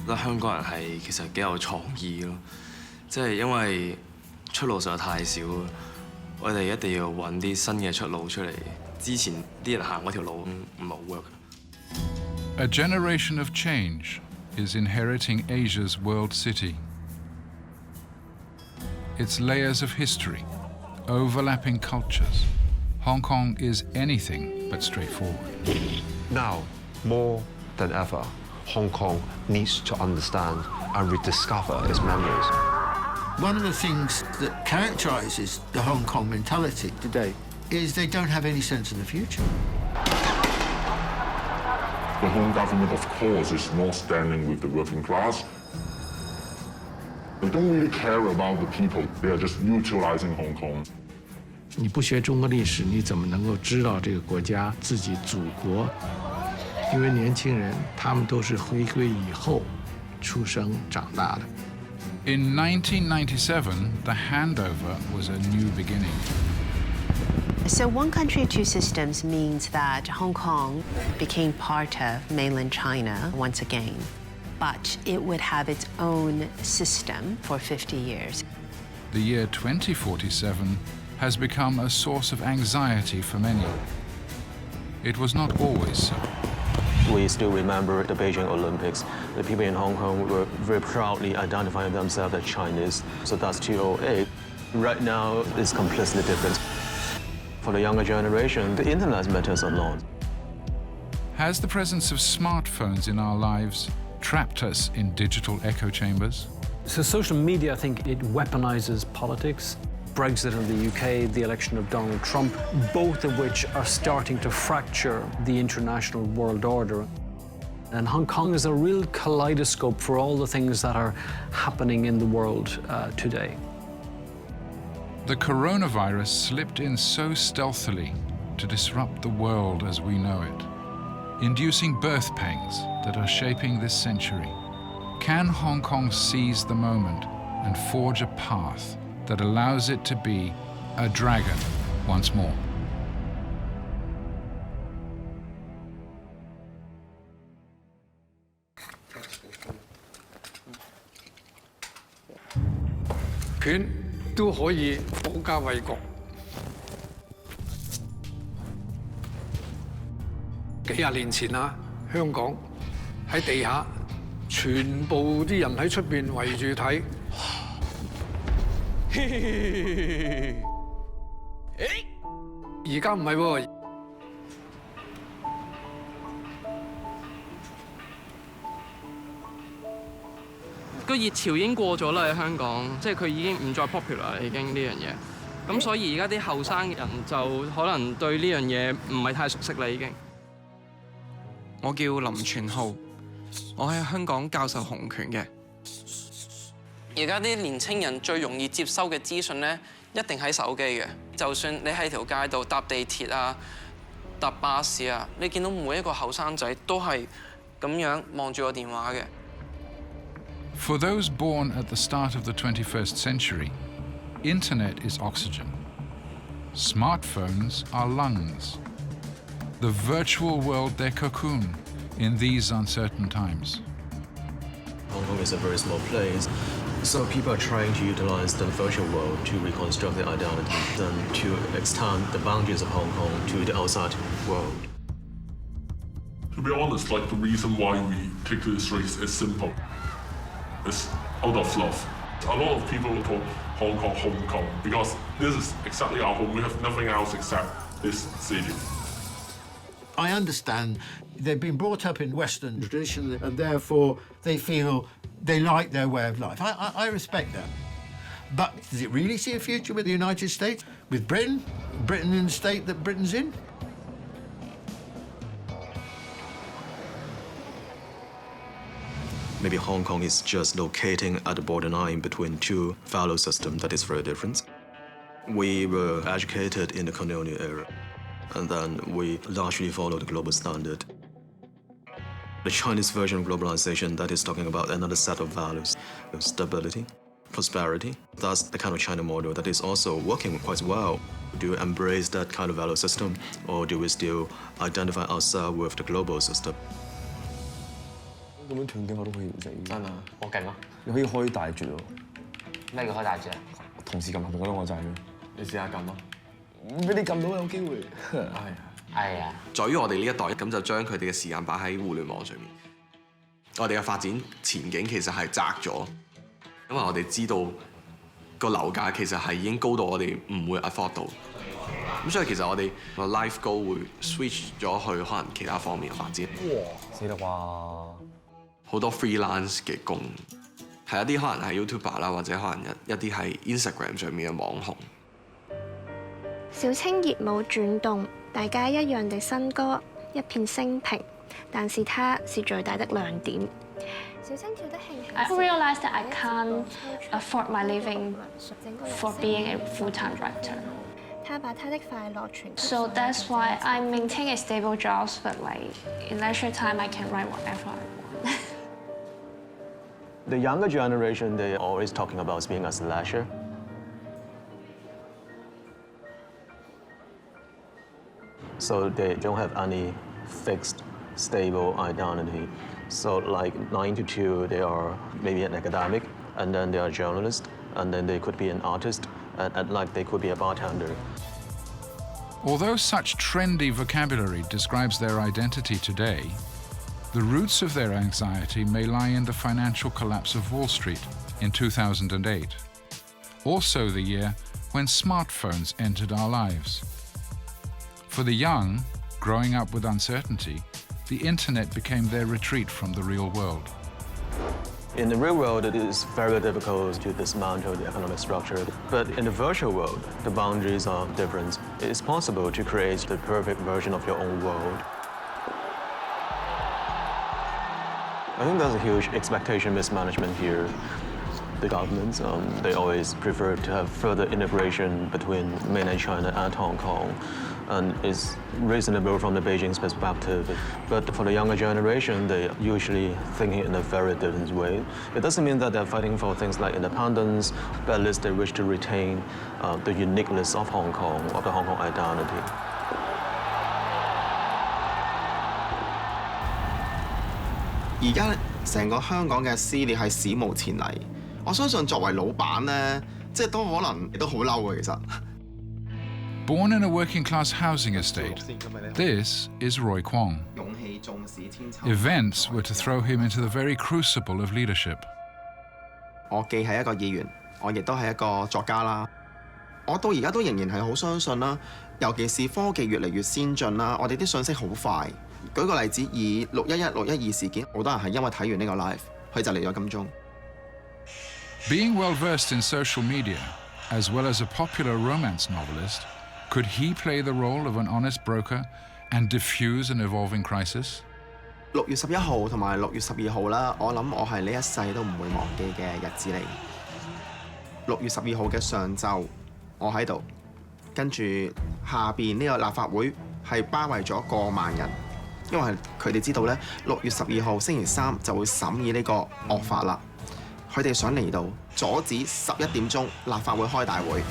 覺得香港人係其實幾有創意咯，即係因為出路實在太少，我哋一定要揾啲新嘅出路出嚟。之前啲人行嗰條路唔係好 work。A generation of change is inheriting Asia's world city. Its layers of history, overlapping cultures. Hong Kong is anything but straightforward. Now, more than ever, Hong Kong needs to understand and rediscover its memories. One of the things that characterises the Hong Kong mentality today is they don't have any sense of the future. The Hong government, of course, is not standing with the working class. They don't really care about the people. They are just utilizing Hong Kong. 你不学中国历史，你怎么能够知道这个国家自己祖国？因为年轻人他们都是回归以后出生长大的。In 1997, the handover was a new beginning. So one country, two systems means that Hong Kong became part of mainland China once again, but it would have its own system for 50 years. The year 2047 has become a source of anxiety for many. It was not always so. We still remember the Beijing Olympics. The people in Hong Kong were very proudly identifying themselves as Chinese. So that's 2008. Right now, it's completely different. For the younger generation, the internet matters a lot. Has the presence of smartphones in our lives trapped us in digital echo chambers? So social media, I think it weaponizes politics. Brexit in the UK, the election of Donald Trump, both of which are starting to fracture the international world order. And Hong Kong is a real kaleidoscope for all the things that are happening in the world today. The coronavirus slipped in so stealthily to disrupt the world as we know it, inducing birth pangs that are shaping this century. Can Hong Kong seize the moment and forge a path that allows it to be a dragon once more? Quyền都可以保家衛國。幾廿年前啊，香港喺地下，全部啲人喺出邊圍住睇。而家唔係喎。個熱潮已經過咗啦喺香港，即係佢已經唔再 popular 啦，已經呢樣嘢。咁所以而家啲後生人就可能對呢樣嘢唔係太熟悉啦已經。我叫林全浩，我喺香港教授洪拳嘅。而家啲年青人最容易接收嘅資訊咧，一定喺手機嘅。就算你喺條街度搭地鐵啊、搭巴士啊，你見到每一個後生仔都係咁樣望住個電話嘅。For those born at the start of the 21st century, internet is oxygen. Smartphones are lungs. The virtual world their cocoon in these uncertain times. Hong Kong is a very small place, so people are trying to utilize the virtual world to reconstruct their identity and to extend the boundaries of Hong Kong to the outside world. To be honest, like the reason why we take this race is simple. It's out of love. A lot of people call Hong Kong because this is exactly our home. We have nothing else except this city. I understand they've been brought up in Western tradition and therefore they feel they like their way of life. I respect that. But does it really see a future with the United States? With Britain? Britain in the state that Britain's in? Maybe Hong Kong is just locating at the borderline between two value systems that is very different. We were educated in the colonial era, and then we largely followed the global standard. The Chinese version of globalization that is talking about another set of values, stability, prosperity. That's the kind of China model that is also working quite well. Do we embrace that kind of value system, or do we still identify ourselves with the global system? 咁樣斷頸我都可以唔死。真啊，我勁啊！你可以開大絕喎。咩叫開大絕啊？同時撳合同嗰個掣咯。你試下撳啊！俾你撳到有機會。係啊。在於我哋呢一代，咁就將佢哋嘅時間擺喺互聯網上面。我哋嘅發展前景其實係窄咗，因為我哋知道個樓價其實係已經高到我哋唔會 afford 到。咁所以其實我哋個 life goal 會 switch 咗去可能其他方面嘅發展。哇！死啦啩！好多 freelance 嘅工，係一啲可能係 YouTuber 啦，或者可能一啲係 Instagram 上面嘅網紅。小青業務轉動，大家一樣的新歌，一片升平，但是它是最大的亮點。小青跳得興。I realized that I can't afford my living for being a full-time director. 他把他的快樂傳。So that's why I maintain a stable job, but like in leisure time I can write whatever I want. The younger generation, they are always talking about being as leisure. So they don't have any fixed, stable identity. So like 9 to 2, they are maybe an academic, and then they are a journalist, and then they could be an artist, and at night they could be a bartender. Although such trendy vocabulary describes their identity today, the roots of their anxiety may lie in the financial collapse of Wall Street in 2008, also the year when smartphones entered our lives. For the young, growing up with uncertainty, the internet became their retreat from the real world. In the real world, it is very difficult to dismantle the economic structure. But in the virtual world, the boundaries are different. It is possible to create the perfect version of your own world. I think there's a huge expectation mismanagement here. The governments, they always prefer to have further integration between mainland China and Hong Kong. And it's reasonable from the Beijing's perspective. But for the younger generation, they're usually thinking in a very different way. It doesn't mean that they're fighting for things like independence, but at least they wish to retain the uniqueness of Hong Kong, of the Hong Kong identity. 而家成個香港嘅撕裂係史無前例，我相信作為老闆咧，即係都可能都好嬲嘅其實。Born in a working-class housing estate, this is Roy Kwong. Events were to throw him into the very crucible of leadership. 我既係一個議員，我亦都係一個作家啦。我到而家都仍然係好相信啦，尤其是科技越嚟越先進啦，我哋啲信息好快。舉個例子，以611、612事件，好多人係因為睇完呢個 live，佢就嚟咗金鐘。Being well-versed in social media, as well as a popular romance novelist, could he play the role of an honest broker and diffuse an evolving crisis? 6月11號同埋6月12號啦，我諗我係呢一世都唔會忘記嘅日子嚟。6月12號嘅上晝，我喺度，跟住下邊呢個立法會係包圍咗過萬人，因為佢哋知道咧，6月12號星期3就會審議呢個惡法啦。佢哋想嚟到阻止11點鐘立法會開大會。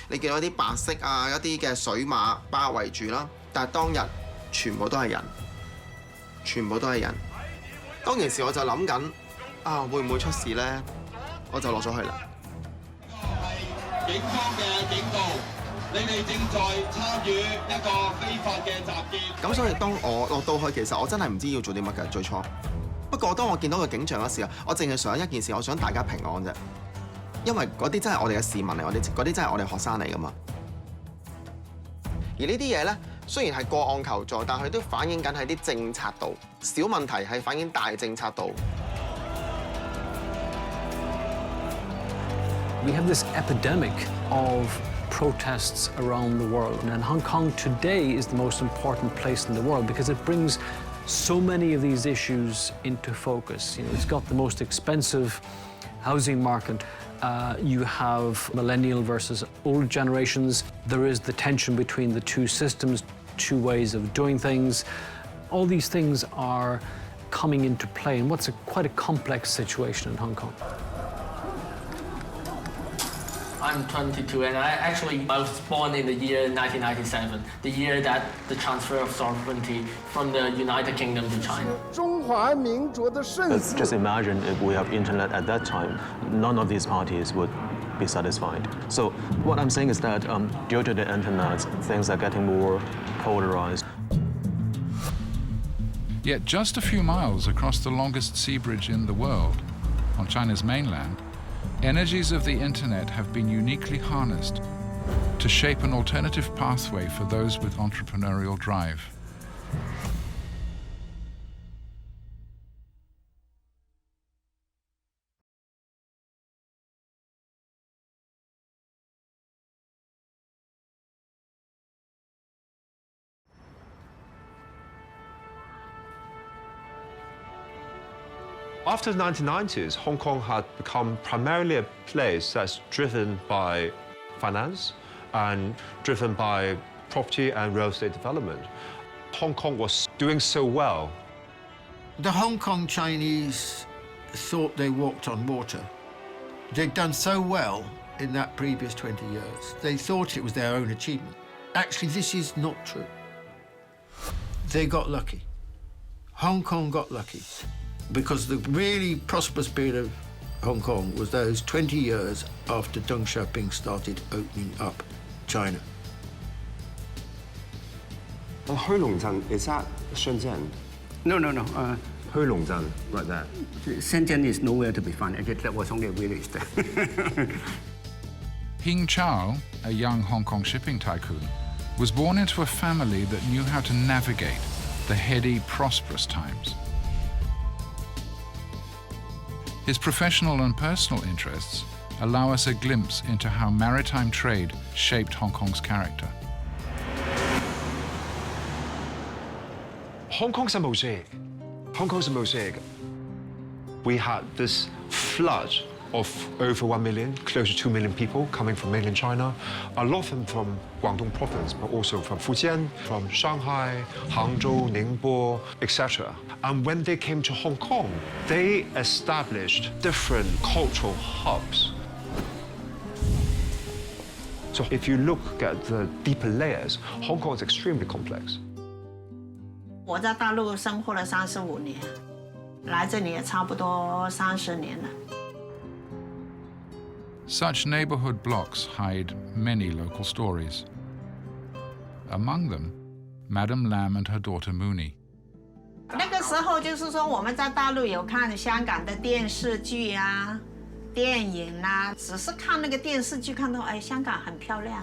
你見到啲白色啊，一啲嘅水馬包圍住啦，但係當日全部都係人，全部都係人。當其時我就諗緊啊，會唔會出事咧？我就落咗去啦。警方嘅警告，你哋正在參與一個非法嘅集結。咁所以當我落到去，其實我真係唔知要做啲乜嘅最初。不過當我見到個景象嘅時候，我淨係想一件事，我想大家平安啫。因為嗰啲真係我哋嘅市民嚟，嗰啲真係我哋學生嚟噶嘛。而呢啲嘢咧，雖然係個案求助，但佢都反映緊喺啲政策度，小問題係反映大政策度。We have this epidemic of protests around the world, and Hong Kong today is the most important place in the world because it brings so many of these issues into focus. You know, it's got the most expensive housing market. You have millennial versus old generations. There is the tension between the two systems, two ways of doing things. All these things are coming into play in what's quite a complex situation in Hong Kong. I'm 22, and I was born in the year 1997, the year that the transfer of sovereignty from the United Kingdom to China. Just imagine if we have internet at that time, none of these parties would be satisfied. So what I'm saying is that due to the internet, things are getting more polarized. Yet just a few miles across the longest sea bridge in the world, on China's mainland, energies of the internet have been uniquely harnessed to shape an alternative pathway for those with entrepreneurial drive. After the 1990s, Hong Kong had become primarily a place that's driven by finance and driven by property and real estate development. Hong Kong was doing so well. The Hong Kong Chinese thought they walked on water. They'd done so well in that previous 20 years. They thought it was their own achievement. Actually, this is not true. They got lucky. Hong Kong got lucky. Because the really prosperous period of Hong Kong was those 20 years after Deng Xiaoping started opening up China. Hui Longzhen, is that Shenzhen? No. Hui Longzhen, right there. Shenzhen is nowhere to be found. That was only a village there. Hing Chao, a young Hong Kong shipping tycoon, was born into a family that knew how to navigate the heady, prosperous times. His professional and personal interests allow us a glimpse into how maritime trade shaped Hong Kong's character. Hong Kong's a mosaic. Hong Kong's a mosaic. We had this flood of over 1 million, close to 2 million people coming from mainland China. A lot of them from Guangdong province, but also from Fujian, from Shanghai, Hangzhou, Ningbo, etc. And when they came to Hong Kong, they established different cultural hubs. So if you look at the deeper layers, Hong Kong is extremely complex. 我在大陆生活了35年，来这里也差不多30年了。 Such neighborhood blocks hide many local stories. Among them, Madame Lam and her daughter Mooney. 那个时候就是说我们在大陆有看香港的电视剧啊、电影啊，只是看那个电视剧看到哎香港很漂亮，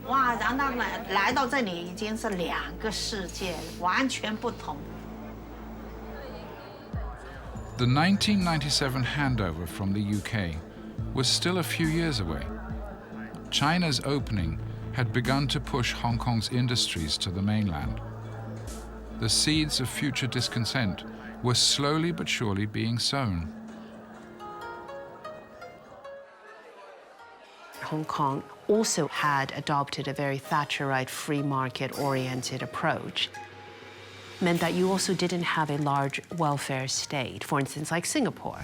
哇，然后来到这里已经是2个世界，完全不同。 The 1997 handover from the UK was still a few years away. China's opening had begun to push Hong Kong's industries to the mainland. The seeds of future discontent were slowly but surely being sown. Hong Kong also had adopted a very Thatcherite free market-oriented approach. Meant that you also didn't have a large welfare state, for instance, like Singapore.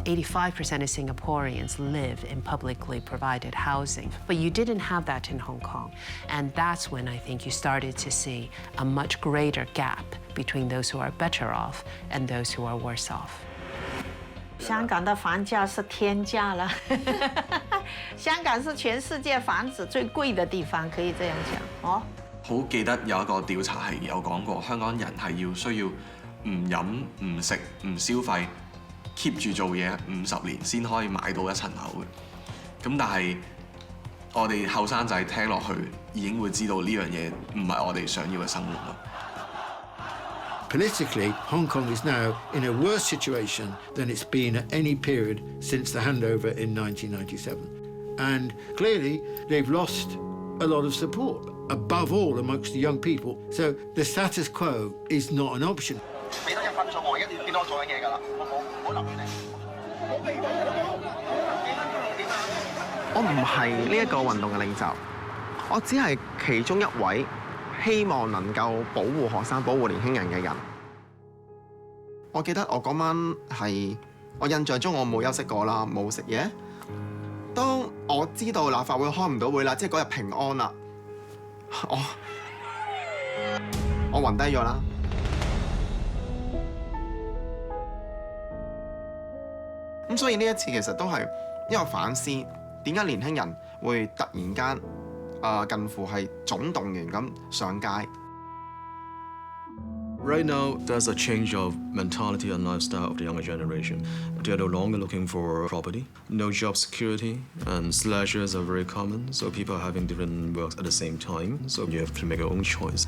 85% of Singaporeans live in publicly provided housing, but you didn't have that in Hong Kong. And that's when I think you started to see a much greater gap between those who are better off and those who are worse off. 香港的房价是天价了，香港是全世界房子最贵的地方，可以这样讲哦。好記得有一個調查係有講過，香港人係需要唔飲、唔食、唔消費 keep 住做嘢50年先可以買到一層樓嘅。咁但係我哋後生仔聽落去已經會知道呢樣嘢唔係我哋想要嘅生活咯。Politically, Hong Kong is now in a worse situation than it's been at any period since the handover in 1997. And clearly, they've lost a lot of support, above all amongst the young people. So the status quo is not an option. 俾多1分鐘我，而家見到我做緊嘢㗎啦，唔好留住你。我唔係呢一個運動嘅領袖，我只係其中一位希望能夠保護學生、保護年輕人嘅人。我記得我嗰晚係我印象中我冇休息過啦，冇食嘢。當我知道立法會開唔到會啦，即係嗰日平安啦，我暈低咗啦。咁所以呢一次其實都係一個反思，點解年輕人會突然間近乎係總動員咁上街。Right now, there's a change of mentality and lifestyle of the younger generation. They are no longer looking for property, no job security, and slashes are very common, so people are having different works at the same time, so you have to make your own choice.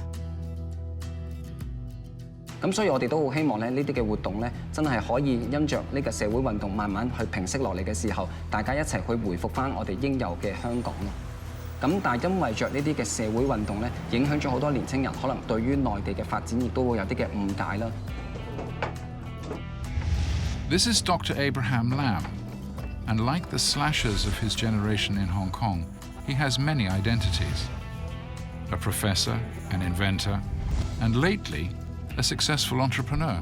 咁所以我哋都好希望咧，呢啲嘅活動咧，真係可以因着呢個社會運動慢慢去平息落嚟嘅時候，大家一齊去回復翻我哋應有嘅香港咯。咁但係因為着呢啲嘅社會運動咧，影響咗好多年青人，可能對於內地嘅發展亦都會有啲嘅誤解啦。This is Dr. Abraham Lam, and like the slashers of his generation in Hong Kong, he has many identities. A professor, an inventor, and lately, a successful entrepreneur.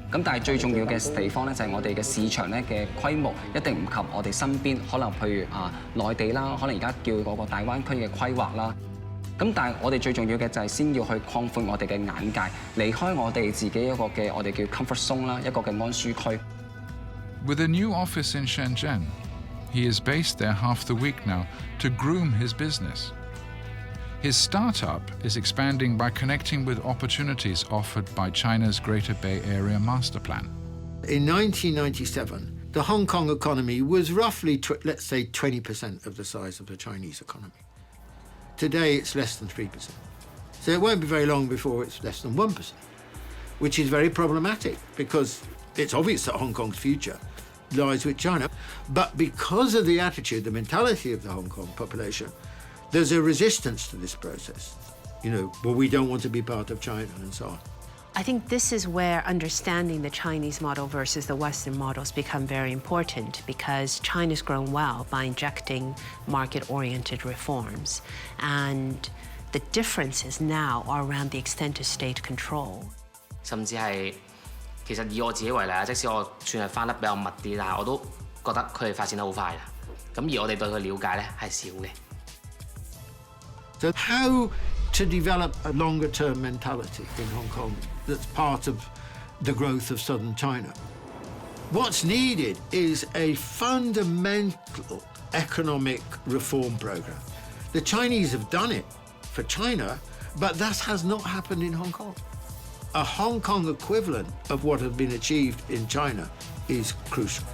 咁但係最重要嘅地方咧，就係我哋嘅市場咧嘅規模一定唔及我哋身邊，可能譬如內地啦，可能而家叫嗰個大灣區嘅規劃啦。咁但係我哋最重要嘅就係先要去擴闊我哋嘅眼界，離開我哋自己一個嘅我哋叫 comfort zone 啦，一個嘅安舒區。With a new office in Shenzhen, he is based there half the week now to groom his business. His startup is expanding by connecting with opportunities offered by China's Greater Bay Area Master Plan. In 1997, the Hong Kong economy was roughly, let's say, 20% of the size of the Chinese economy. Today, it's less than 3%. So it won't be very long before it's less than 1%, which is very problematic because it's obvious that Hong Kong's future lies with China. But because of the attitude, the mentality of the Hong Kong population, there's a resistance to this process. You know, well, we don't want to be part of China and so on. I think this is where understanding the Chinese model versus the Western models become very important because China's grown well by injecting market-oriented reforms. And the differences now are around the extent of state control. 甚至係其實以我自己為例啊，即使我算係翻得比較密啲，但係我都覺得佢哋發展得好快啦。咁而我哋對佢了解咧係少嘅。So how to develop a longer-term mentality in Hong Kong that's part of the growth of southern China? What's needed is a fundamental economic reform program. The Chinese have done it for China, but that has not happened in Hong Kong. A Hong Kong equivalent of what has been achieved in China is crucial.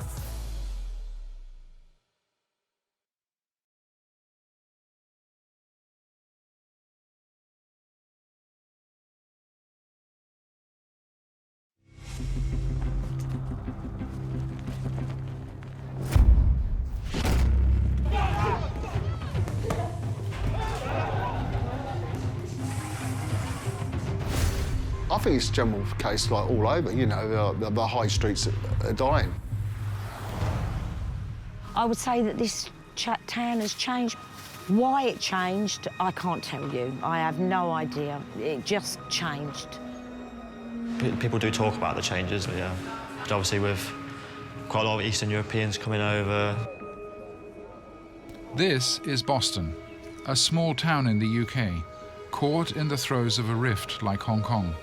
I think it's a general case like all over, you know, the high streets are dying. I would say that this town has changed. Why it changed, I can't tell you. I have no idea. It just changed. People do talk about the changes, but yeah. But obviously with quite a lot of Eastern Europeans coming over. This is Boston, a small town in the UK, caught in the throes of a rift like Hong Kong.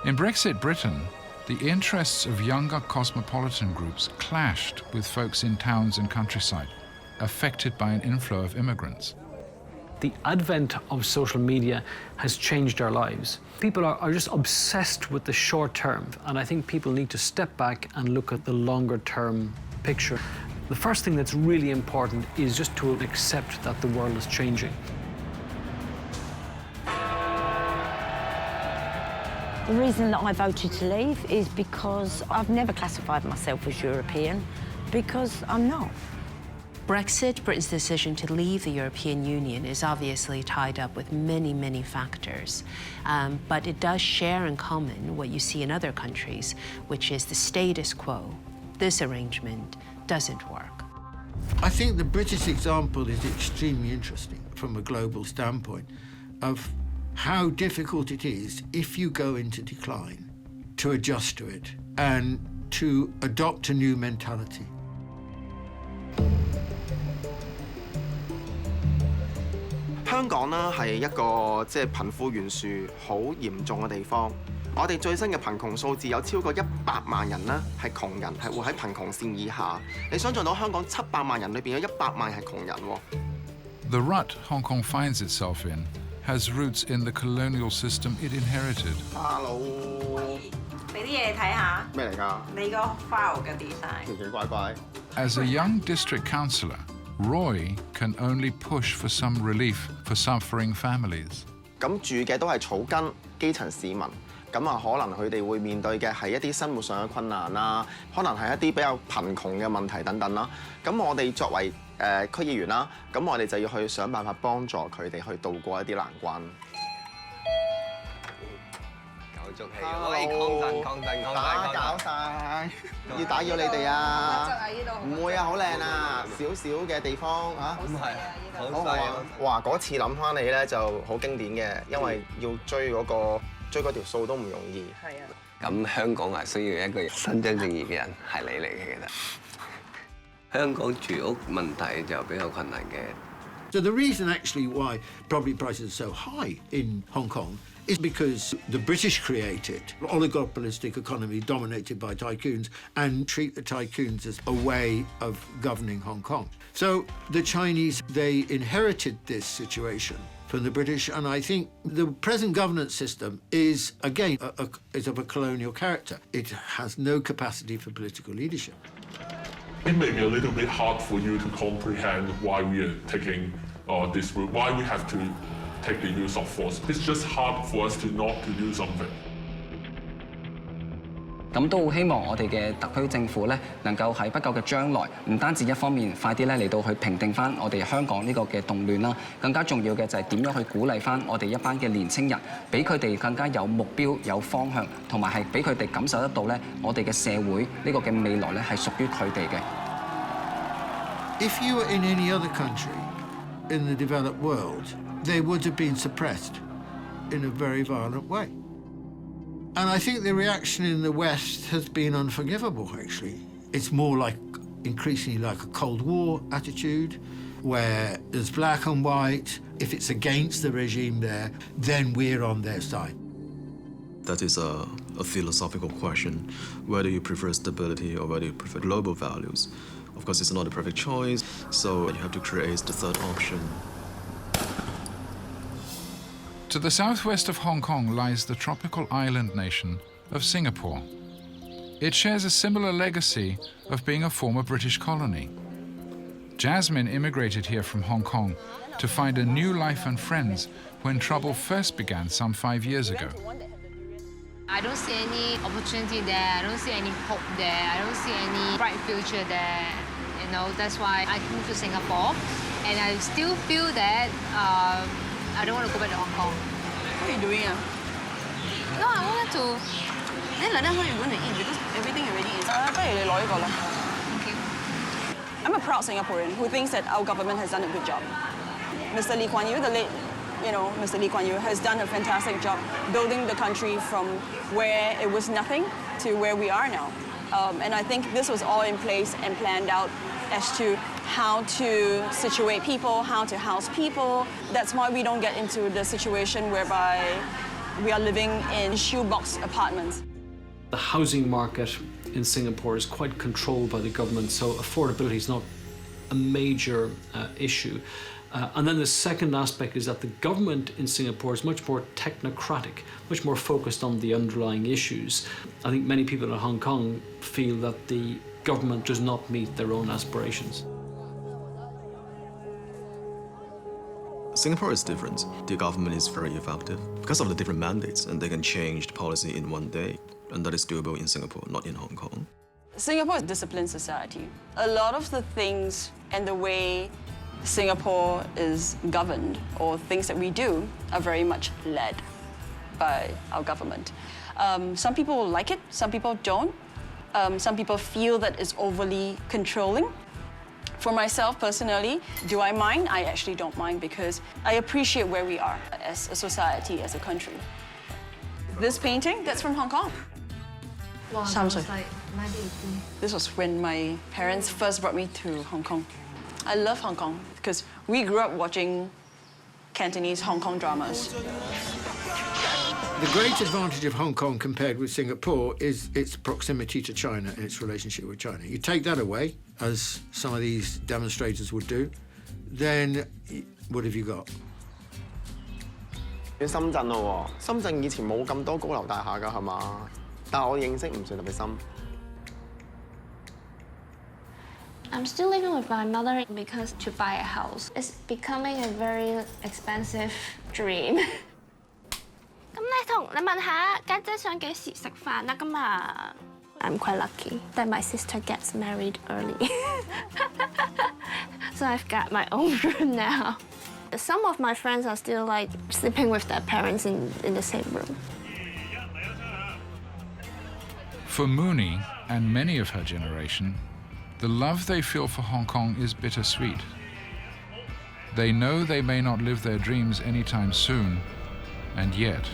In Brexit Britain, the interests of younger cosmopolitan groups clashed with folks in towns and countryside, affected by an inflow of immigrants. The advent of social media has changed our lives. People are just obsessed with the short term, and I think people need to step back and look at the longer term picture. The first thing that's really important is just to accept that the world is changing. The reason that I voted to leave is because I've never classified myself as European, because I'm not. Brexit, Britain's decision to leave the European Union, is obviously tied up with many, many factors. But it does share in common what you see in other countries, which is the status quo. This arrangement doesn't work. I think the British example is extremely interesting from a global standpoint of how difficult it is, if you go into decline, to adjust to it and to adopt a new mentality. 香港呢係一個即係貧富懸殊好嚴重嘅地方。我哋最新嘅貧窮數字有超過100萬人呢係窮人，係活喺貧窮線以下。你想象到香港700萬人裏邊有100萬係窮人喎。The rut Hong Kong finds itself in has roots in the colonial system it inherited. Hello， 俾啲嘢你睇下。咩嚟㗎？你個 file 嘅 design。奇奇怪怪。As a young district councillor, Roy can only push for some relief for suffering families. 咁住嘅都係草根基層市民，咁啊可能佢哋會面對嘅係一啲生活上嘅困難啦，可能係一啲比較貧窮嘅問題等等啦。咁我哋作為區議員啦，咁我哋就要去想辦法幫助佢哋去渡過一啲難關。夠足氣，喂，抗打攪晒，要打擾你哋啊！唔會啊，好靚啊，少少嘅地方嚇。唔係，好細啊！哇，嗰次諗翻你咧就好經典嘅，因為要追嗰條數都唔容易。係啊。咁香港係需要一個伸張正義嘅人，係你嚟嘅其實。香港住屋問題就比較困難嘅。So the reason actually why property prices are so high in Hong Kong is because the British created an oligopolistic economy dominated by tycoons and treat the tycoons as a way of governing Hong Kong. So the Chinese, they inherited this situation from the British, and I think the present governance system is, again, is of a colonial character. It has no capacity for political leadership. It may be a little bit hard for you to comprehend why we are taking this route, why we have to take the use of force. It's just hard for us to not to do something. 咁都好希望我哋嘅特區政府咧，能夠喺不久嘅將來，唔單止一方面快啲咧嚟到去平定翻我哋香港呢個嘅動亂啦，更加重要嘅就係點樣去鼓勵翻我哋一班嘅年青人，俾佢哋更加有目標、有方向，同埋係俾佢哋感受得到咧，我哋嘅社會呢個嘅未來咧係屬於佢哋嘅。If you were in any other country in the developed world, they would have been suppressed in a very violent way. And I think the reaction in the West has been unforgivable, actually. It's more like, increasingly like a Cold War attitude, where there's black and white. If it's against the regime there, then we're on their side. That is a philosophical question, whether you prefer stability or whether you prefer global values. Of course, it's not a perfect choice, so you have to create the third option. To the southwest of Hong Kong lies the tropical island nation of Singapore. It shares a similar legacy of being a former British colony. Jasmine immigrated here from Hong Kong to find a new life and friends when trouble first began some 5 years ago. I don't see any opportunity there. I don't see any hope there. I don't see any bright future there. You know, that's why I moved to Singapore, and I still feel that I don't want to go back to Hong Kong. What are you doing? No, I wanted to. Then like that, how are you going to eat? Because everything already is. 不如你攞呢個啦。Thank you. I'm a proud Singaporean who thinks that our government has done a good job. Mr. Lee Kuan Yew, the late, Mr. Lee Kuan Yew has done a fantastic job building the country from where it was nothing to where we are now. And I think this was all in place and planned out as to how to situate people, how to house people. That's why we don't get into the situation whereby we are living in shoebox apartments. The housing market in Singapore is quite controlled by the government, so affordability is not a major issue. And then the second aspect is that the government in Singapore is much more technocratic, much more focused on the underlying issues. I think many people in Hong Kong feel that the government does not meet their own aspirations. Singapore is different. The government is very effective because of the different mandates, and they can change the policy in one day. And that is doable in Singapore, not in Hong Kong. Singapore is a disciplined society. A lot of the things and the way Singapore is governed, or things that we do, are very much led by our government. Some people like it, some people don't. Some people feel that it's overly controlling. For myself personally, do I mind? I actually don't mind because I appreciate where we are as a society, as a country. This painting, that's from Hong Kong. 3歲。This was when my parents first brought me to Hong Kong. I love Hong Kong because we grew up watching Cantonese Hong Kong dramas. The great advantage of Hong Kong compared with Singapore is its proximity to China and its relationship with China. You take that away, as some of these demonstrators would do, then what have you got? 深圳咯喎，深圳以前冇咁多高樓大廈㗎係嘛？但係我認識唔算特別深。I'm still living with my mother because to buy a house is becoming a very expensive dream. 咁你問下家姐想幾時食飯啊？咁啊 I'm quite lucky that my sister gets married early. So I've got my own room now. Some of my friends are still like sleeping with their parents in the same room. For Mooney and many of her generation, the love they feel for Hong Kong is bittersweet. They know they may not live their dreams anytime soon, and yet...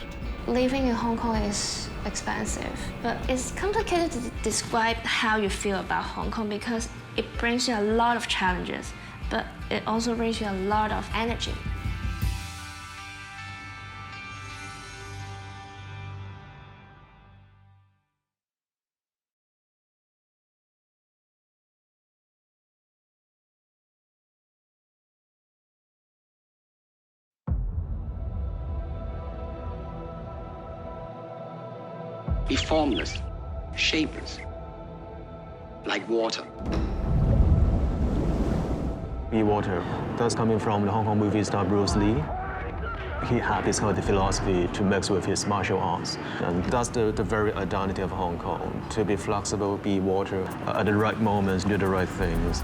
Living in Hong Kong is expensive, but it's complicated to describe how you feel about Hong Kong because it brings you a lot of challenges, but it also brings you a lot of energy. Be formless, shapeless, like water. Be water. That's coming from the Hong Kong movie star Bruce Lee. He had this kind of philosophy to mix with his martial arts. And that's the very identity of Hong Kong, to be flexible, be water, at the right moments, do the right things.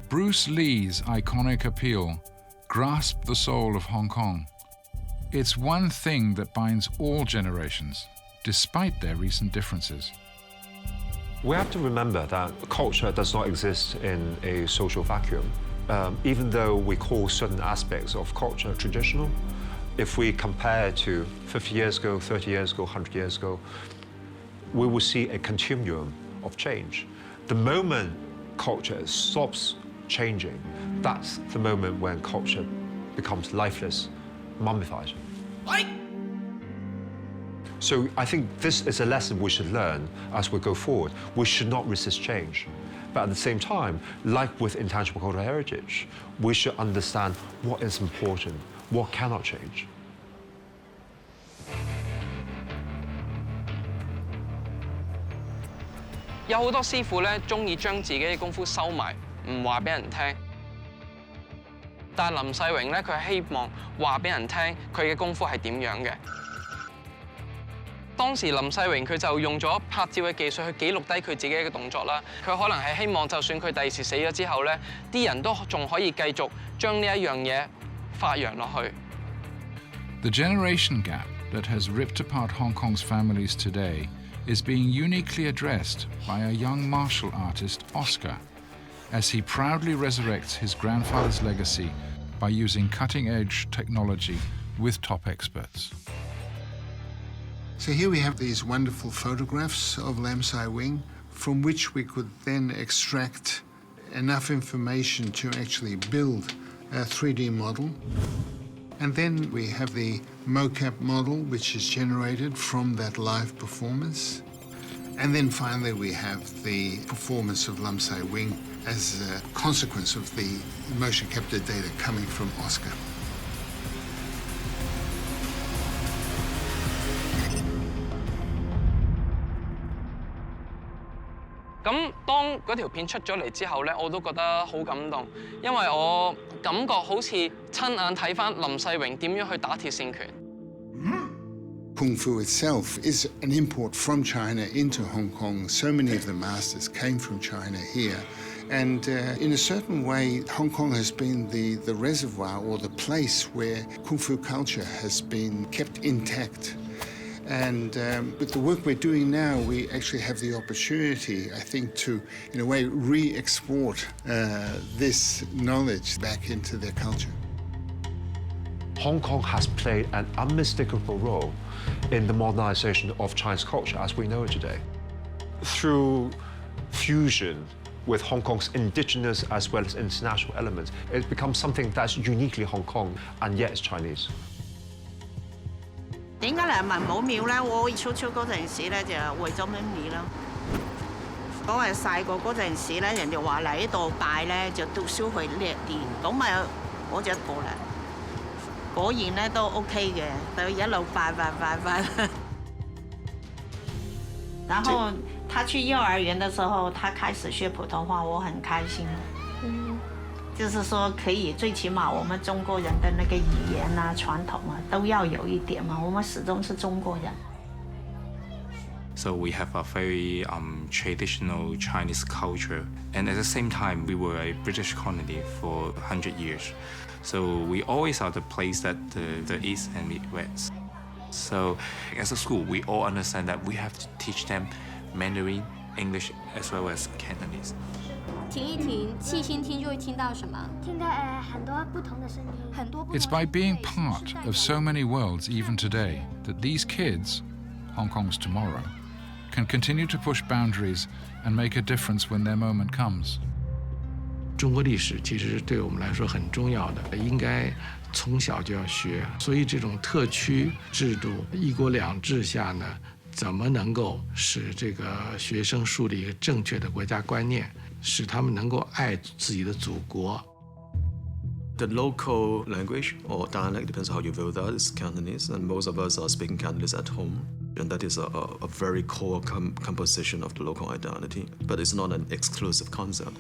Bruce Lee's iconic appeal grasped the soul of Hong Kong. It's one thing that binds all generations, despite their recent differences. We have to remember that culture does not exist in a social vacuum. Even though we call certain aspects of culture traditional, if we compare to 50 years ago, 30 years ago, 100 years ago, we will see a continuum of change. The moment culture stops changing, that's the moment when culture becomes lifeless, mummified. So I think this is a lesson we should learn as we go forward. We should not resist change. But at the same time, like with intangible cultural heritage, we should understand what is important, what cannot change. 有好多師傅咧，中意將自己嘅功夫收埋，唔話俾人聽。但係林世榮咧，佢係希望話俾人聽佢嘅功夫係點樣嘅。當時林世榮佢就用咗拍照嘅技術去記錄低佢自己嘅動作啦。佢可能係希望，就算佢第時死咗之後咧，啲人都仲可以繼續將呢一樣嘢發揚落去。The generation gap that has ripped apart Hong Kong's families today is being uniquely addressed by a young martial artist, Oscar, as he proudly resurrects his grandfather's legacy by using cutting-edge technology with top experts. So here we have these wonderful photographs of Lam Sai Wing, from which we could then extract enough information to actually build a 3D model. And then we have the mocap model, which is generated from that live performance. And then finally we have the performance of Lam Sai Wing as a consequence of the motion capture data coming from Oscar. 咁當嗰條片出咗嚟之後咧，我都覺得好感動，因為我感覺好似親眼睇翻林世榮點樣去打鐵線拳。Kung Fu itself is an import from China into Hong Kong. So many of the masters came from China here. And in a certain way, Hong Kong has been the reservoir or the place where Kung Fu culture has been kept intact. And with the work we're doing now, we actually have the opportunity, I think, to, in a way, re-export this knowledge back into their culture. Hong Kong has played an unmistakable role in the modernization of Chinese culture as we know it today. Through fusion with Hong Kong's indigenous as well as international elements, it becomes something that's uniquely Hong Kong and yet it's Chinese. 點解嚟文武廟咧？我初初嗰陣時咧就為咗咩廟咯？我係細個嗰陣時咧，人哋話嚟呢度拜咧就讀書會叻啲，咁咪我就過嚟。果然咧都 OK 嘅，就一路拜。然後他去幼兒園的時候，他開始學普通話，我很開心。就是說可以，最起碼我們中國人的那個語言啊、傳統啊，都要有一點嘛。我們始終是中國人。So we have a very traditional Chinese culture, and at the same time, we were a British colony for 100 years. So we always are the place that the East and the West. So as a school, we all understand that we have to teach them Mandarin, English, as well as Cantonese. 停一停，细心听就会听到什么？听到很多不同的声音，很多不同的 It's by being part of so many worlds even today that these kids, Hong Kong's tomorrow, can continue to push boundaries and make a difference when their moment comes. 中国历史其实对我们来说很重要的，应该从小就要学。所以这种特区制度、一国两制下呢，怎么能够使这个学生树立一个正确的国家观念，使他们能够爱自己的祖国。The local language or dialect, depends on how you view that, is Cantonese, and most of us are speaking Cantonese at home. And that is a very core composition of the local identity, but it's not an exclusive concept.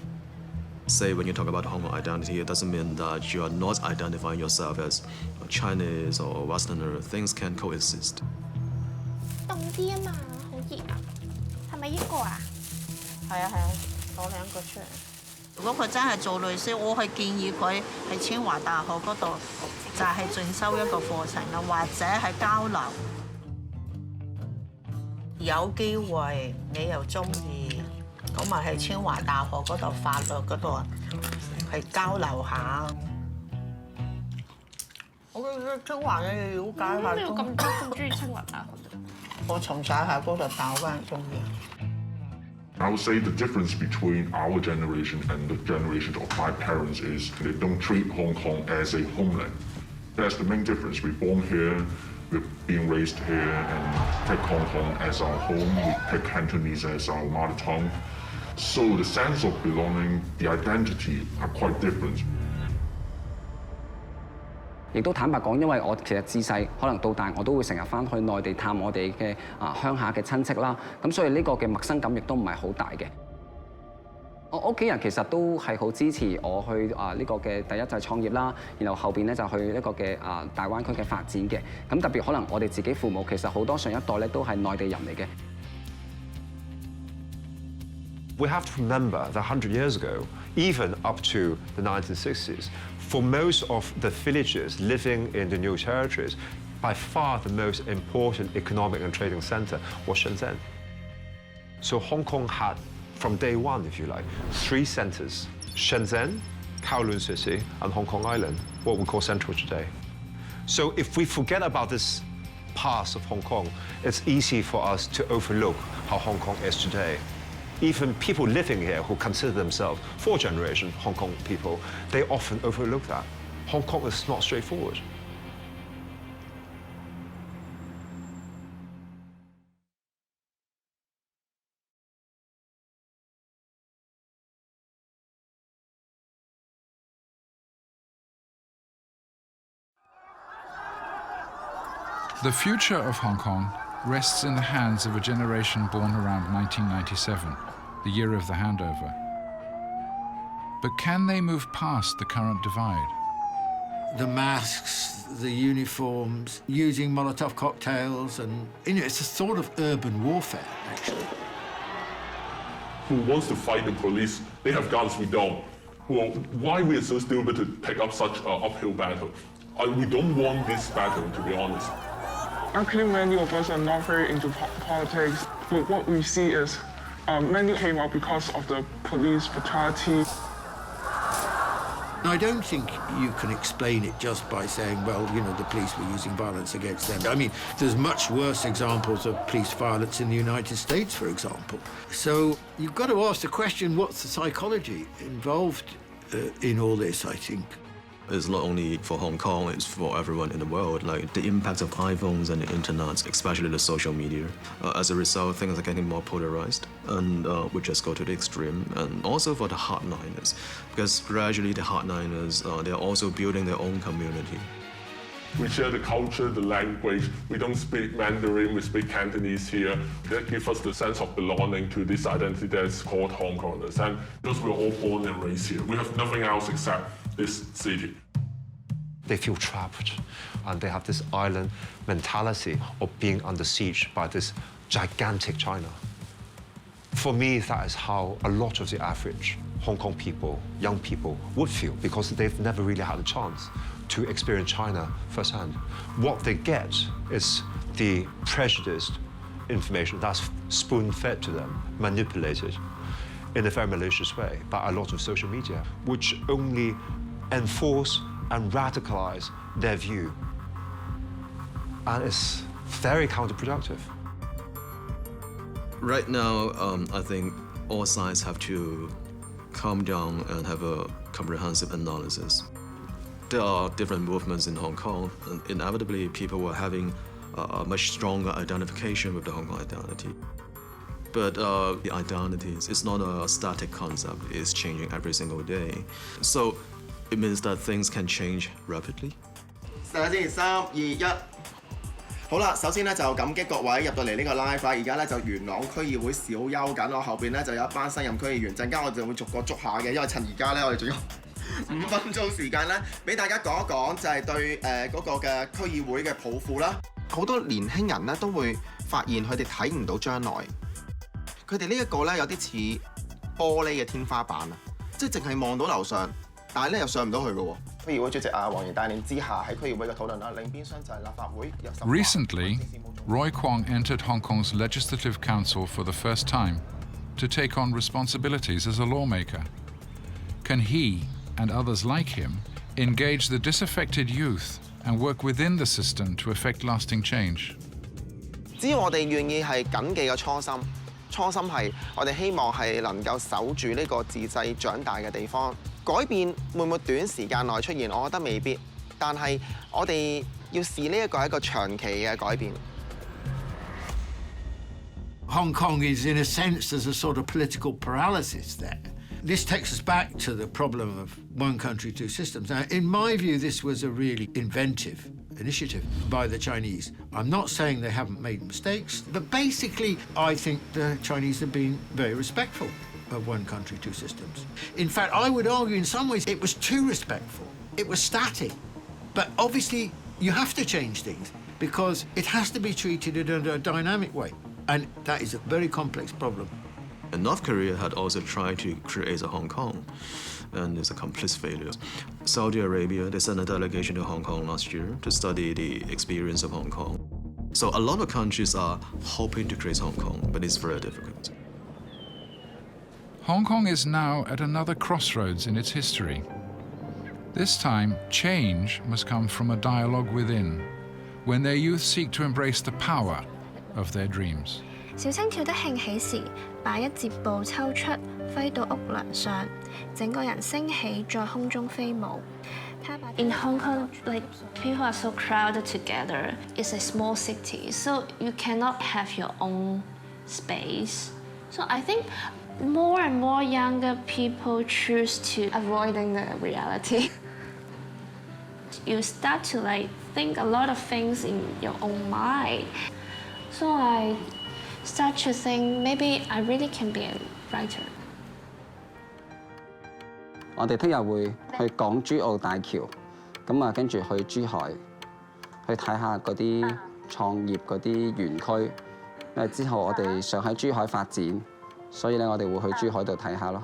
Say when you talk about Hong Kong identity, it doesn't mean that you are not identifying yourself as Chinese or Westerner. Things can coexist. 凍啲啊嘛，好熱啊，係咪呢個啊？係啊，攞兩個出嚟。如果佢真係做律師，我係建議佢喺清華大學嗰度就係進修一個課程啦，或者係交流。有機會你又中意，咁咪喺清華大學嗰度法律嗰度係交流下。我對清華嘅了解係。點解你咁中意清華大學？我從細喺嗰度大灣中意。I would say the difference between our generation and the generation of my parents is they don't treat Hong Kong as a homeland. That's the main difference. We're born here, we're being raised here, and take Hong Kong as our home. We take Cantonese as our mother tongue. So the sense of belonging, the identity are quite different. 亦都坦白講，因為我其實自細可能到大我都會成日翻去內地探我哋嘅鄉下嘅親戚啦，咁所以呢個嘅陌生感亦都唔係好大嘅。我屋企人其實都係好支持我去呢個嘅第一就係創業啦，然後後邊咧就去一個嘅大灣區嘅發展嘅。咁特別可能我哋自己父母其實好多上一代咧都係內地人嚟嘅。We have to remember that 100 years ago, even up to the 1960s, for most of the villages living in the new territories, by far the most important economic and trading center was Shenzhen. So Hong Kong had, from day one, if you like, 3 centers: Shenzhen, Kowloon City, and Hong Kong Island, what we call Central today. So if we forget about this past of Hong Kong, it's easy for us to overlook how Hong Kong is today. Even people living here who consider themselves 4th-generation Hong Kong people, they often overlook that. Hong Kong is not straightforward. The future of Hong Kong rests in the hands of a generation born around 1997, the year of the handover. But can they move past the current divide? The masks, the uniforms, using Molotov cocktails, and it's a sort of urban warfare, actually. Who wants to fight the police? They have guns, we don't. Well, why we are so stupid to take up such an uphill battle? We don't want this battle, to be honest. Actually, many of us are not very into politics, but what we see is many came out because of the police brutality. I don't think you can explain it just by saying, well, you know, the police were using violence against them. I mean, there's much worse examples of police violence in the United States, for example. So you've got to ask the question, what's the psychology involved in all this, I think? It's not only for Hong Kong, it's for everyone in the world. Like the impact of iPhones and the internet, especially the social media. As a result, things are getting more polarized, and we just go to the extreme. And also for the hardliners, because gradually the hardliners, they're also building their own community. We share the culture, the language. We don't speak Mandarin, we speak Cantonese here. That gives us the sense of belonging to this identity that's called Hong Kongers. And because we're all born and raised here, we have nothing else except this city. They feel trapped, and they have this island mentality of being under siege by this gigantic China. For me, that is how a lot of the average Hong Kong people, young people, would feel, because they've never really had a chance to experience China firsthand. What they get is the prejudiced information that's spoon-fed to them, manipulated in a very malicious way by a lot of social media, which only enforce and radicalize their view. And it's very counterproductive. Right now, I think all sides have to calm down and have a comprehensive analysis. There are different movements in Hong Kong, and inevitably people were having a much stronger identification with the Hong Kong identity. But the identities, it's not a static concept, it's changing every single day. So it means that things can change rapidly. 3、2、1，好啦，首先咧就感激各位入到嚟呢個 live 啦。而家咧就元朗區議會小休緊，我後邊咧就有一班新任區議員，陣間我就會逐個捉下嘅，因為趁而家咧我哋仲有5分鐘時間咧，俾大家講一講就係對嗰個嘅區議會嘅抱負啦。好多年輕人咧都會發現佢哋睇唔到將來，佢哋呢一個咧有啲似玻璃嘅天花板啊，即係淨係望到樓上。 但係咧又上唔到去嘅喎。區議會主席黃賢帶領之下，喺區議會嘅討論啦，另邊廂就係立法會有10。Recently, Roy Kwong entered Hong Kong's Legislative Council for the first time to take on responsibilities as a lawmaker. Can he and others like him engage the disaffected youth and work within the system to effect lasting change? 只要我哋願意係緊記嘅初心，初心係我哋希望係能夠守住呢個自製長大嘅地方。 改變會唔會短時間內出現？我覺得未必，但係我哋要視呢一個係一個長期嘅改變。Hong Kong is, in a sense, there's a sort of political paralysis there. This takes us back to the problem of one country, two systems. Now, in my view, this was a really inventive initiative by the Chinese. I'm not saying they haven't made mistakes, but basically, I think the Chinese have been very respectful of one country, two systems. In fact, I would argue in some ways it was too respectful. It was static. But obviously, you have to change things because it has to be treated in a dynamic way. And that is a very complex problem. And North Korea had also tried to create a Hong Kong, and it's a complete failure. Saudi Arabia, they sent a delegation to Hong Kong last year to study the experience of Hong Kong. So a lot of countries are hoping to create Hong Kong, but it's very difficult. Hong Kong is now at another crossroads in its history. This time, change must come from a dialogue within, when their youth seek to embrace the power of their dreams. 小青跳得興起時，把一節步抽出，揮到屋梁上，整個人升起，在空中飛舞。In Hong Kong, like people are so crowded together. It's a small city, so you cannot have your own space. So I think more and more younger people choose to avoiding the reality. You start to like think a lot of things in your own mind. So I start to think maybe I really can be a writer. 我哋聽日會去港珠澳大橋，咁啊跟住去珠海，去睇下嗰啲創業嗰啲園區。因為之後我哋想喺珠海發展，所以咧我哋會去珠海度睇下咯。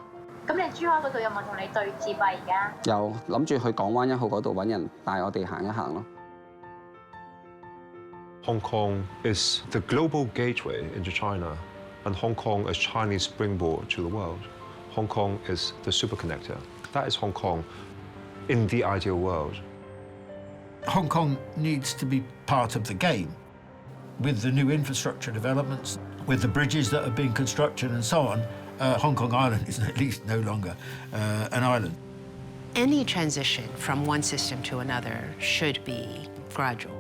咁你珠海嗰度有冇同你對接啊？而家有諗住去港灣1號嗰度揾人帶我哋行一行咯。Hong Kong is the global gateway into China, and Hong Kong is Chinese springboard to the world. Hong Kong is the superconnector. That is Hong Kong in the ideal world. Hong Kong needs to be part of the game with the new infrastructure developments, with the bridges that are being constructed and so on. Hong Kong Island is at least no longer an island. Any transition from one system to another should be gradual.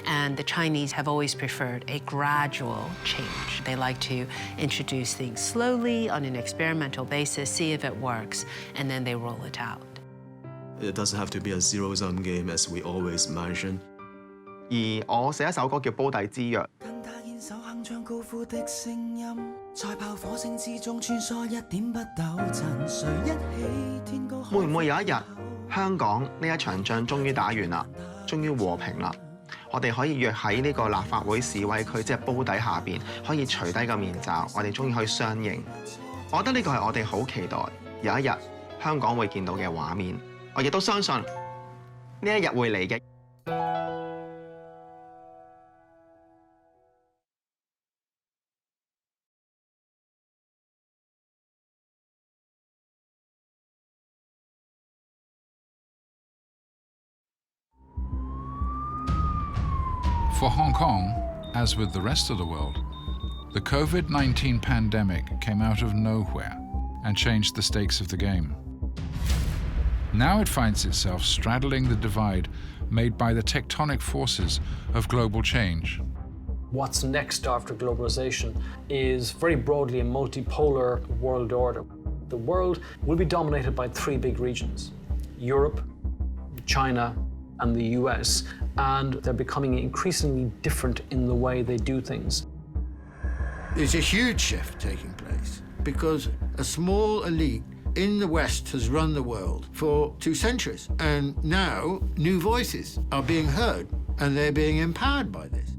And the Chinese have always preferred a gradual change. They like to introduce things slowly on an experimental basis, see if it works, and then they roll it out. It doesn't have to be a zero-sum game, as we always mention. 而我寫一首歌叫《煲底之約》。會唔會有一日，香港呢一場仗終於打完啦，終於和平啦？我哋可以約喺呢個立法會示威區，即係煲底下邊，可以除低個面罩，我哋終於可以相認。我覺得呢個係我哋好期待有一日香港會見到嘅畫面。我亦都相信呢一日會嚟嘅。For Hong Kong, as with the rest of the world, the COVID-19 pandemic came out of nowhere and changed the stakes of the game. Now it finds itself straddling the divide made by the tectonic forces of global change. What's next after globalization is very broadly a multipolar world order. The world will be dominated by three big regions: Europe, China, and the US, and they're becoming increasingly different in the way they do things. There's a huge shift taking place because a small elite in the West has run the world for 2 centuries, and now new voices are being heard and they're being empowered by this.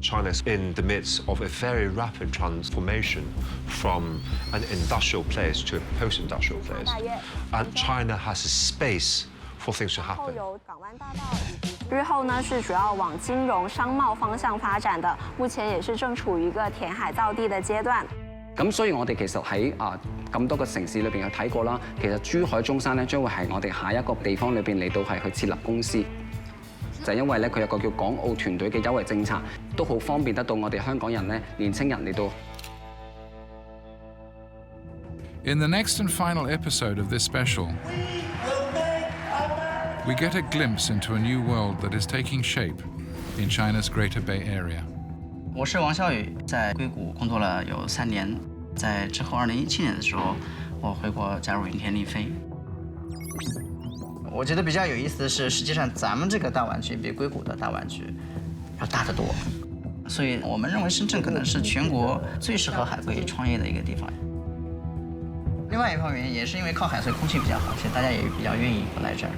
China's in the midst of a very rapid transformation from an industrial place to a post-industrial place, and China has a space for things to happen. 日後呢是主要往金融商貿方向發展的，目前也是正處於一個填海造地的階段。咁所以我哋其實喺咁多個城市裏邊去睇過啦，其實珠海中山咧將會係我哋下一個地方裏邊嚟到係去設立公司，就係因為咧佢有個叫港澳團隊嘅優惠政策，都好方便得到我哋香港人咧年青人嚟到。In the next and final episode of this special, we get a glimpse into a new world that is taking shape in China's Greater Bay Area. 我是王笑宇，在硅谷工作了有3年，在之后2017年的时候，我回国加入云天力飞。我觉得比较有意思的是，实际上咱们这个大湾区比硅谷的大湾区要大得多，所以我们认为深圳可能是全国最适合海归创业的一个地方。另外一方面也是因为靠海，所以空气比较好，所以大家也比较愿意来这儿。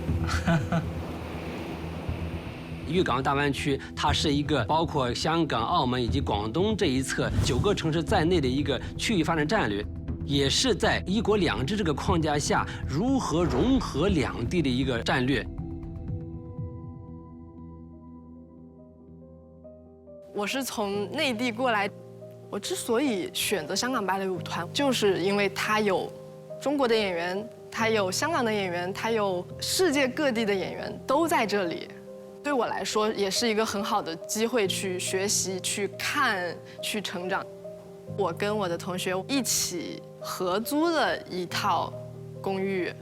粤港澳大湾区，它是一个包括香港、澳门以及广东这一侧9个城市在内的一个区域发展战略，也是在一国两制这个框架下如何融合两地的一个战略。我是从内地过来，我之所以选择香港芭蕾舞团，就是因为它有中国的演员，它有香港的演员，它有世界各地的演员都在这里。对我来说，也是一个很好的机会去学习、去看、去成长。我跟我的同学一起合租了一套公寓，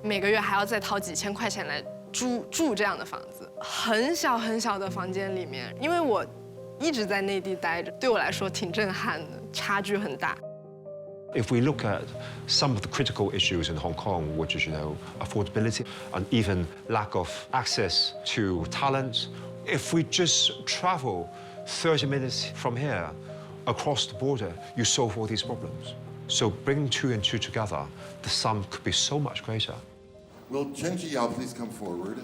每个月还要再掏几千块钱来住这样的房子，很小很小的房间里面，因为我一直在内地待着，对我来说挺震撼的，差距很大。If we look at some of the critical issues in Hong Kong, which is, affordability and even lack of access to talent, if we just travel 30 minutes from here across the border, you solve all these problems. So bringing 2 and 2 together, the sum could be so much greater. Will Chen Jiyao please come forward?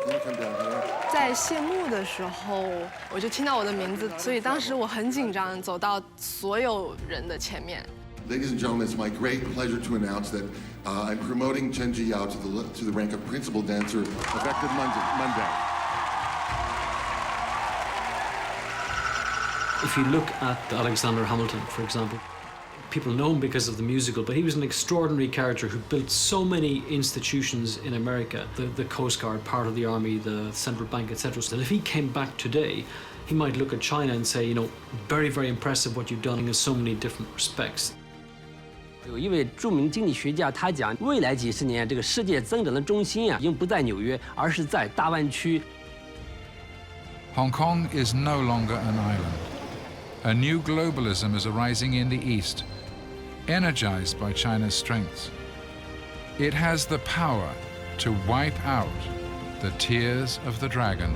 Can you come down here? 在谢幕的时候，我就听到我的名字，所以当时我很紧张，走到所有人的前面。Ladies and gentlemen, it's my great pleasure to announce that I'm promoting Chen Jiyao to the rank of principal dancer effective Monday. If you look at Alexander Hamilton, for example, People know him because of the musical, but he was an extraordinary character who built so many institutions in America, the Coast Guard, part of the army, the central bank, etc. So that if he came back today, he might look at China and say, you know, very, very impressive what you've done in so many different respects. 有一位著名经济学家，他讲，未来几十年，这个世界增长的中心啊，已经不在纽约，而是在大湾区。Hong Kong is no longer an island. A new globalism is arising in the East, energized by China's strengths. It has the power to wipe out the tears of the dragon